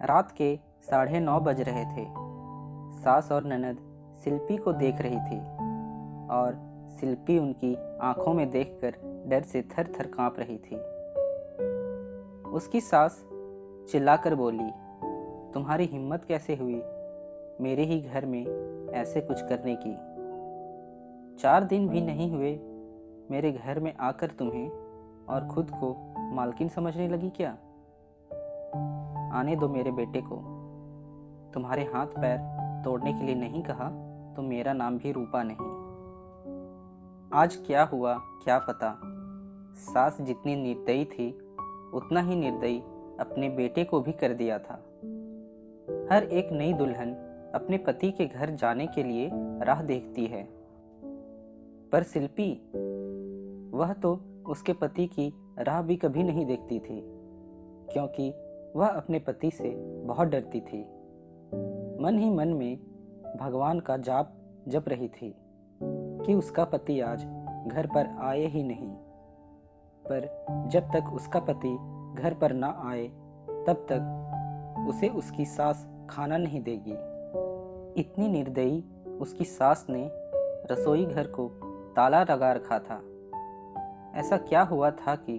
रात के 9:30 बज रहे थे। सास और ननद शिल्पी को देख रही थी और शिल्पी उनकी आंखों में देखकर डर से थर थर कांप रही थी। उसकी सास चिल्लाकर बोली, तुम्हारी हिम्मत कैसे हुई मेरे ही घर में ऐसे कुछ करने की? 4 दिन भी नहीं हुए मेरे घर में आकर तुम्हें और खुद को मालकिन समझने लगी क्या? आने दो मेरे बेटे को। तुम्हारे हाथ पैर तोड़ने के लिए नहीं कहा तो मेरा नाम भी रूपा नहीं। आज क्या हुआ क्या पता। सास जितनी निर्दयी थी उतना ही निर्दयी अपने बेटे को भी कर दिया था। हर एक नई दुल्हन अपने पति के घर जाने के लिए राह देखती है, पर शिल्पी, वह तो उसके पति की राह भी कभी नहीं देखती थी, क्योंकि वह अपने पति से बहुत डरती थी। मन ही मन में भगवान का जाप जप रही थी कि उसका पति आज घर पर आए ही नहीं। पर जब तक उसका पति घर पर ना आए तब तक उसे उसकी सास खाना नहीं देगी। इतनी निर्दयी उसकी सास ने रसोई घर को ताला लगा रखा था। ऐसा क्या हुआ था कि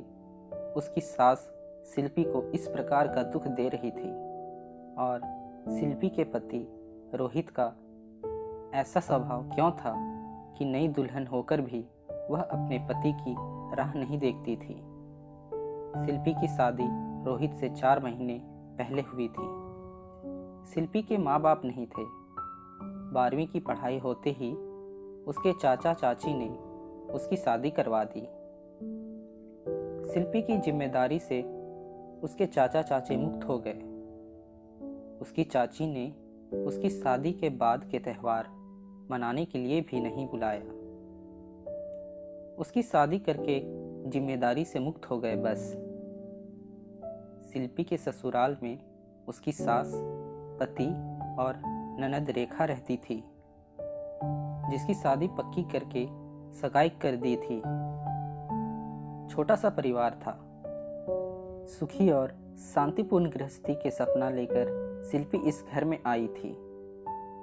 उसकी सास शिल्पी को इस प्रकार का दुख दे रही थी और शिल्पी के पति रोहित का ऐसा स्वभाव क्यों था कि नई दुल्हन होकर भी वह अपने पति की राह नहीं देखती थी। शिल्पी की शादी रोहित से 4 महीने पहले हुई थी। शिल्पी के माँ बाप नहीं थे। 12वीं की पढ़ाई होते ही उसके चाचा चाची ने उसकी शादी करवा दी। शिल्पी की जिम्मेदारी से उसके चाचा चाची मुक्त हो गए। उसकी चाची ने उसकी शादी के बाद के त्यौहार मनाने के लिए भी नहीं बुलाया। उसकी शादी करके जिम्मेदारी से मुक्त हो गए बस। शिल्पी के ससुराल में उसकी सास, पति और ननद रेखा रहती थी, जिसकी शादी पक्की करके सगाई कर दी थी। छोटा सा परिवार था। सुखी और शांतिपूर्ण गृहस्थी के सपना लेकर शिल्पी इस घर में आई थी।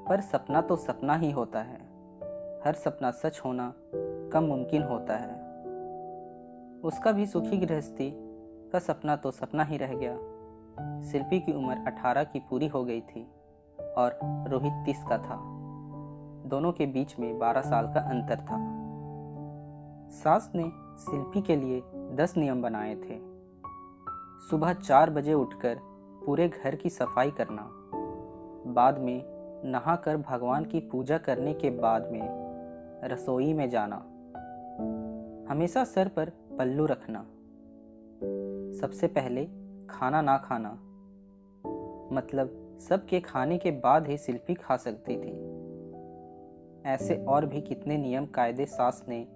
पर सपना तो सपना ही होता है। हर सपना सच होना कम मुमकिन होता है। उसका भी सुखी गृहस्थी का सपना तो सपना ही रह गया। शिल्पी की उम्र 18 की पूरी हो गई थी और रोहित 30 का था। दोनों के बीच में 12 साल का अंतर था। सास ने शिल्पी के लिए 10 नियम बनाए थे। सुबह 4 बजे उठकर पूरे घर की सफाई करना, बाद में नहाकर भगवान की पूजा करने के बाद में रसोई में जाना, हमेशा सर पर पल्लू रखना, सबसे पहले खाना ना खाना, मतलब सबके खाने के बाद ही शिल्पी खा सकती थी। ऐसे और भी कितने नियम कायदे सास ने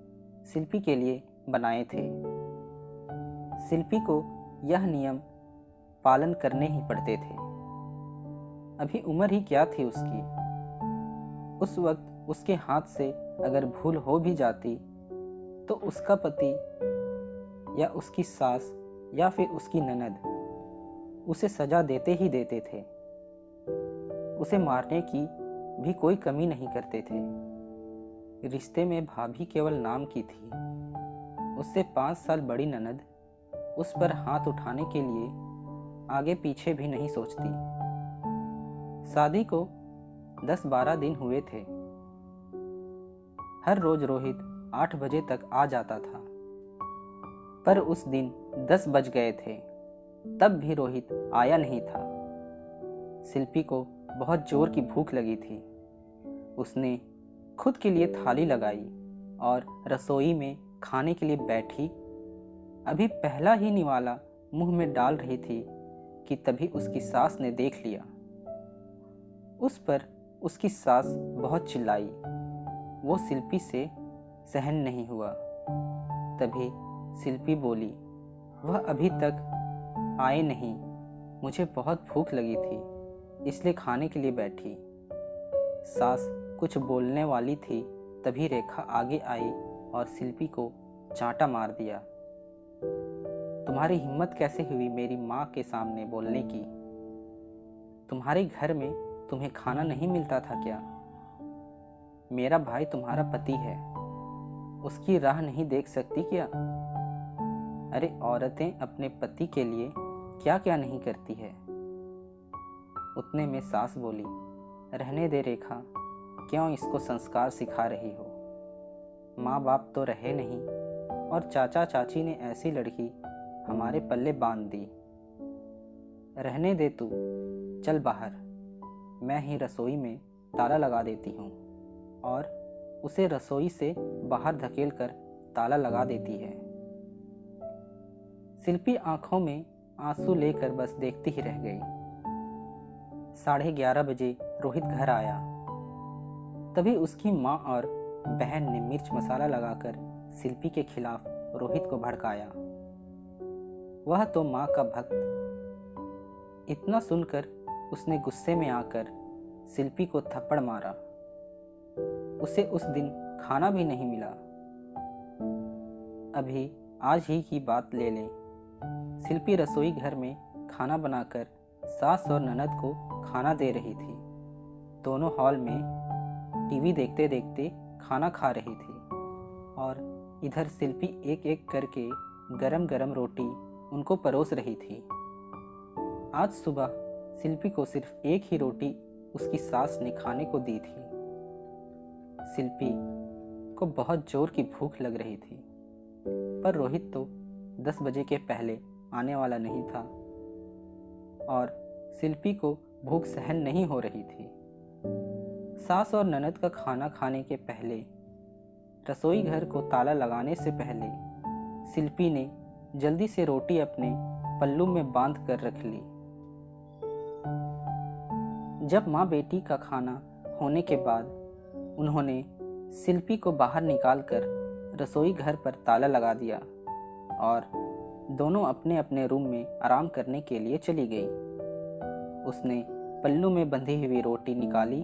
शिल्पी के लिए बनाए थे। शिल्पी को यह नियम पालन करने ही पड़ते थे। अभी उम्र ही क्या थी उसकी। उस वक्त उसके हाथ से अगर भूल हो भी जाती तो उसका पति या उसकी सास या फिर उसकी ननद उसे सजा देते ही देते थे। उसे मारने की भी कोई कमी नहीं करते थे। रिश्ते में भाभी केवल नाम की थी। उससे 5 साल बड़ी ननद उस पर हाथ उठाने के लिए आगे पीछे भी नहीं सोचती। शादी को 10-12 दिन हुए थे। हर रोज रोहित 8 बजे तक आ जाता था, पर उस दिन 10 बज गए थे तब भी रोहित आया नहीं था। शिल्पी को बहुत जोर की भूख लगी थी। उसने खुद के लिए थाली लगाई और रसोई में खाने के लिए बैठी। अभी पहला ही निवाला मुंह में डाल रही थी कि तभी उसकी सास ने देख लिया। उस पर उसकी सास बहुत चिल्लाई। वो शिल्पी से सहन नहीं हुआ। तभी शिल्पी बोली, वह अभी तक आए नहीं, मुझे बहुत भूख लगी थी इसलिए खाने के लिए बैठी। सास कुछ बोलने वाली थी तभी रेखा आगे आई और शिल्पी को चांटा मार दिया। तुम्हारी हिम्मत कैसे हुई मेरी माँ के सामने बोलने की? तुम्हारे घर में तुम्हें खाना नहीं मिलता था क्या? मेरा भाई तुम्हारा पति है, उसकी राह नहीं देख सकती क्या? अरे औरतें अपने पति के लिए क्या क्या नहीं करती है। उतने में सास बोली, रहने दे रेखा, क्यों इसको संस्कार सिखा रही हो? माँ बाप तो रहे नहीं और चाचा चाची ने ऐसी लड़की हमारे पल्ले बांध दी। रहने दे तू, चल बाहर, मैं ही रसोई में ताला लगा देती हूँ। और उसे रसोई से बाहर धकेल कर ताला लगा देती है। शिल्पी आंखों में आंसू लेकर बस देखती ही रह गई। 11:30 बजे रोहित घर आया। तभी उसकी माँ और बहन ने मिर्च मसाला लगाकर शिल्पी के खिलाफ रोहित को भड़काया। वह तो माँ का भक्त। इतना सुनकर उसने गुस्से में आकर शिल्पी को थप्पड़ मारा। उसे उस दिन खाना भी नहीं मिला। अभी आज ही की बात ले लें। शिल्पी रसोई घर में खाना बनाकर सास और ननद को खाना दे रही थी। दोनों हॉल में टीवी देखते देखते खाना खा रही थी और इधर शिल्पी एक एक करके गरम गरम रोटी उनको परोस रही थी। आज सुबह शिल्पी को सिर्फ एक ही रोटी उसकी सास ने खाने को दी थी। शिल्पी को बहुत जोर की भूख लग रही थी, पर रोहित तो 10 बजे के पहले आने वाला नहीं था और शिल्पी को भूख सहन नहीं हो रही थी। सास और ननद का खाना खाने के पहले, रसोई घर को ताला लगाने से पहले शिल्पी ने जल्दी से रोटी अपने पल्लू में बांध कर रख ली। जब माँ बेटी का खाना होने के बाद उन्होंने शिल्पी को बाहर निकालकर रसोई घर पर ताला लगा दिया और दोनों अपने अपने रूम में आराम करने के लिए चली गई। उसने पल्लू में बंधी हुई रोटी निकाली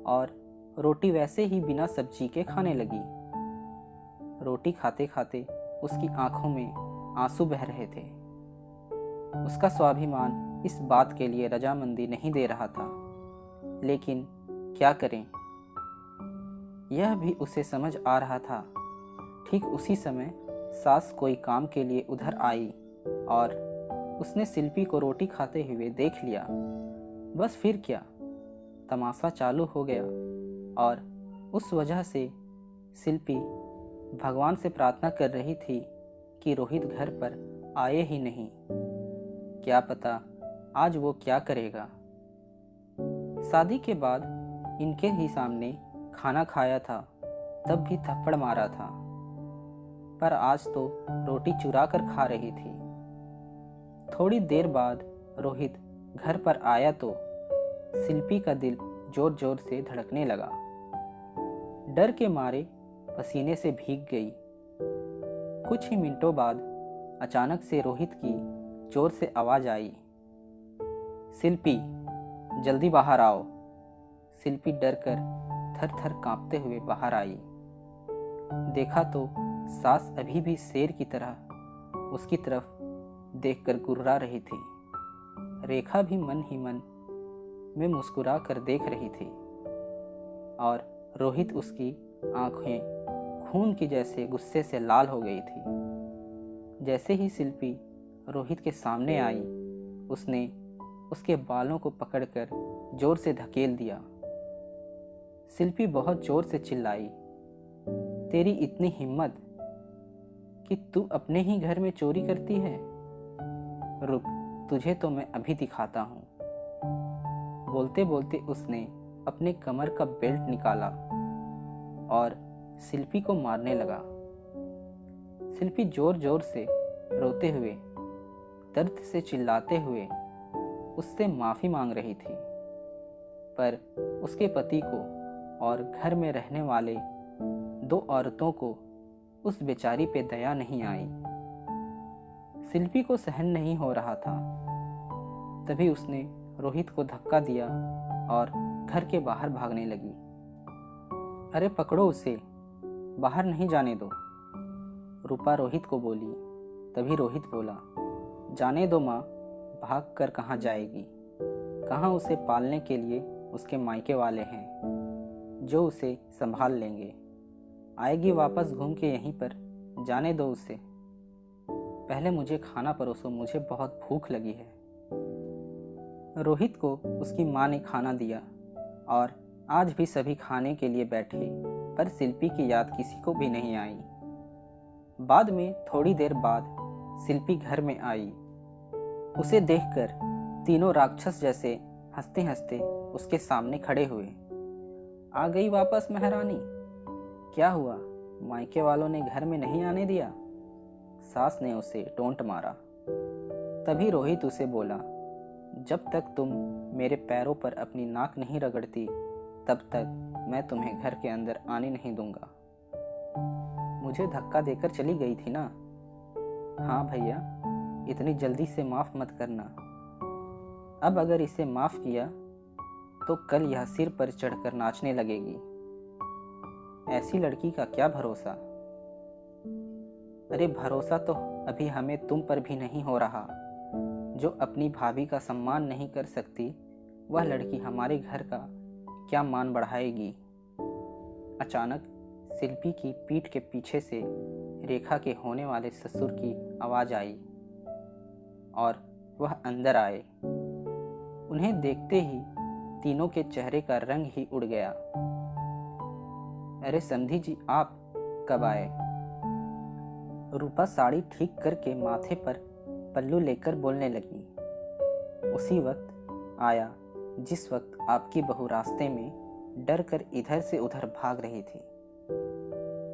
और रोटी वैसे ही बिना सब्जी के खाने लगी। रोटी खाते खाते उसकी आंखों में आंसू बह रहे थे। उसका स्वाभिमान इस बात के लिए रजामंदी नहीं दे रहा था, लेकिन क्या करें, यह भी उसे समझ आ रहा था। ठीक उसी समय सास कोई काम के लिए उधर आई और उसने शिल्पी को रोटी खाते हुए देख लिया। बस फिर क्या, तमाशा चालू हो गया और उस वजह से शिल्पी भगवान से प्रार्थना कर रही थी कि रोहित घर पर आए ही नहीं। क्या पता आज वो क्या करेगा। शादी के बाद इनके ही सामने खाना खाया था, तब भी थप्पड़ मारा था, पर आज तो रोटी चुरा कर खा रही थी। थोड़ी देर बाद रोहित घर पर आया तो शिल्पी का दिल जोर जोर से धड़कने लगा। डर के मारे पसीने से भीग गई। कुछ ही मिनटों बाद अचानक से रोहित की जोर से आवाज आई, शिल्पी जल्दी बाहर आओ। शिल्पी डर कर थर थर कांपते हुए बाहर आई। देखा तो सास अभी भी शेर की तरह उसकी तरफ देखकर गुर्रा रही थी। रेखा भी मन ही मन में मुस्कुरा कर देख रही थी और रोहित उसकी आंखें खून की जैसे गुस्से से लाल हो गई थी। जैसे ही शिल्पी रोहित के सामने आई, उसने उसके बालों को पकड़कर जोर से धकेल दिया। शिल्पी बहुत जोर से चिल्लाई, तेरी इतनी हिम्मत कि तू अपने ही घर में चोरी करती है? रुक, तुझे तो मैं अभी दिखाता हूँ। बोलते बोलते उसने अपने कमर का बेल्ट निकाला और शिल्पी को मारने लगा। शिल्पी जोर जोर से रोते हुए, दर्द से चिल्लाते हुए उससे माफ़ी मांग रही थी, पर उसके पति को और घर में रहने वाले 2 औरतों को उस बेचारी पे दया नहीं आई। शिल्पी को सहन नहीं हो रहा था। तभी उसने रोहित को धक्का दिया और घर के बाहर भागने लगी। अरे पकड़ो उसे, बाहर नहीं जाने दो, रूपा रोहित को बोली। तभी रोहित बोला, जाने दो माँ, भाग कर कहाँ जाएगी, कहाँ उसे पालने के लिए उसके मायके वाले हैं जो उसे संभाल लेंगे। आएगी वापस घूम के यहीं पर, जाने दो उसे। पहले मुझे खाना परोसो, मुझे बहुत भूख लगी है। रोहित को उसकी माँ ने खाना दिया और आज भी सभी खाने के लिए बैठे, पर शिल्पी की याद किसी को भी नहीं आई। बाद में थोड़ी देर बाद शिल्पी घर में आई। उसे देखकर तीनों राक्षस जैसे हंसते हंसते उसके सामने खड़े हुए। आ गई वापस महारानी? क्या हुआ, मायके वालों ने घर में नहीं आने दिया? सास ने उसे टोंट मारा। तभी रोहित उसे बोला, जब तक तुम मेरे पैरों पर अपनी नाक नहीं रगड़ती तब तक मैं तुम्हें घर के अंदर आने नहीं दूंगा। मुझे धक्का देकर चली गई थी ना? हाँ भैया, इतनी जल्दी से माफ मत करना। अब अगर इसे माफ किया तो कल यह सिर पर चढ़कर नाचने लगेगी। ऐसी लड़की का क्या भरोसा? अरे भरोसा तो अभी हमें तुम पर भी नहीं हो रहा। जो अपनी भाभी का सम्मान नहीं कर सकती, वह लड़की हमारे घर का क्या मान बढ़ाएगी। अचानक शिल्पी की पीठ के पीछे से रेखा के होने वाले ससुर की आवाज आई और वह अंदर आए। उन्हें देखते ही तीनों के चेहरे का रंग ही उड़ गया। अरे समधी जी, आप कब आए? रूपा साड़ी ठीक करके माथे पर पल्लू लेकर बोलने लगी। उसी वक्त आया जिस वक्त आपकी बहू रास्ते में डर कर इधर से उधर भाग रही थी।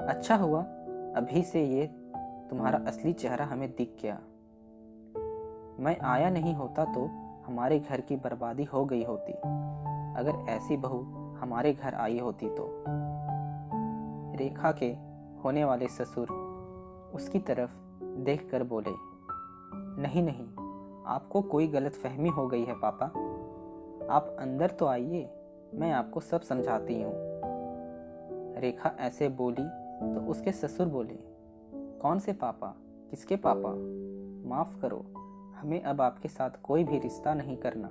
अच्छा हुआ अभी से ये तुम्हारा असली चेहरा हमें दिख गया। मैं आया नहीं होता तो हमारे घर की बर्बादी हो गई होती, अगर ऐसी बहू हमारे घर आई होती तो। रेखा के होने वाले ससुर उसकी तरफ देखकर बोले, नहीं नहीं, आपको कोई गलतफहमी हो गई है पापा। आप अंदर तो आइए, मैं आपको सब समझाती हूँ। रेखा ऐसे बोली तो उसके ससुर बोले, कौन से पापा? किसके पापा? माफ़ करो, हमें अब आपके साथ कोई भी रिश्ता नहीं करना।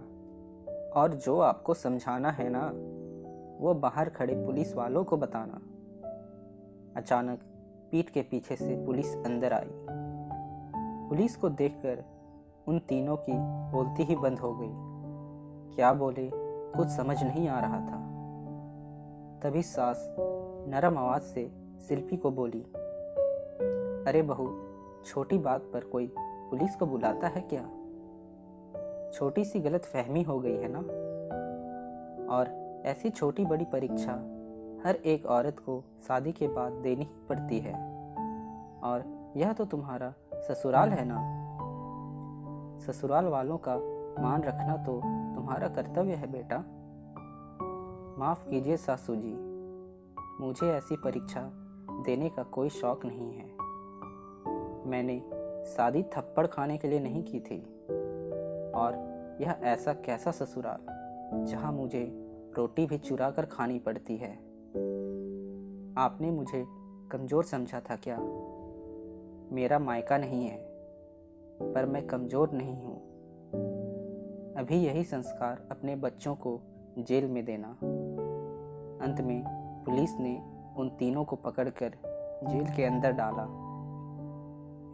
और जो आपको समझाना है ना, वो बाहर खड़े पुलिस वालों को बताना। अचानक पीठ के पीछे से पुलिस अंदर आई। पुलिस को देखकर उन तीनों की बोलती ही बंद हो गई। क्या बोले कुछ समझ नहीं आ रहा था। तभी सास नरम आवाज से शिल्पी को बोली, अरे बहू, छोटी बात पर कोई पुलिस को बुलाता है क्या? छोटी सी गलत फहमी हो गई है ना। और ऐसी छोटी बड़ी परीक्षा हर एक औरत को शादी के बाद देनी ही पड़ती है। और यह तो तुम्हारा ससुराल है ना। ससुराल वालों का मान रखना तो तुम्हारा कर्तव्य है बेटा। माफ़ कीजिए सासू जी, मुझे ऐसी परीक्षा देने का कोई शौक नहीं है। मैंने शादी थप्पड़ खाने के लिए नहीं की थी। और यह ऐसा कैसा ससुराल जहां मुझे रोटी भी चुरा कर खानी पड़ती है। आपने मुझे कमज़ोर समझा था क्या? मेरा मायका नहीं है, पर मैं कमज़ोर नहीं हूँ। अभी यही संस्कार अपने बच्चों को जेल में देना। अंत में पुलिस ने उन तीनों को पकड़कर जेल के अंदर डाला।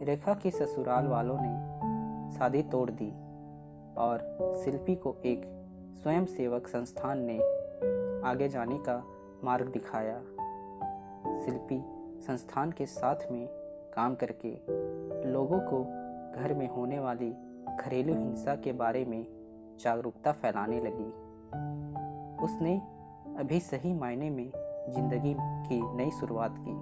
रेखा के ससुराल वालों ने शादी तोड़ दी और शिल्पी को एक स्वयंसेवक संस्थान ने आगे जाने का मार्ग दिखाया। शिल्पी संस्थान के साथ में काम करके लोगों को घर में होने वाली घरेलू हिंसा के बारे में जागरूकता फैलाने लगी। उसने अभी सही मायने में जिंदगी की नई शुरुआत की।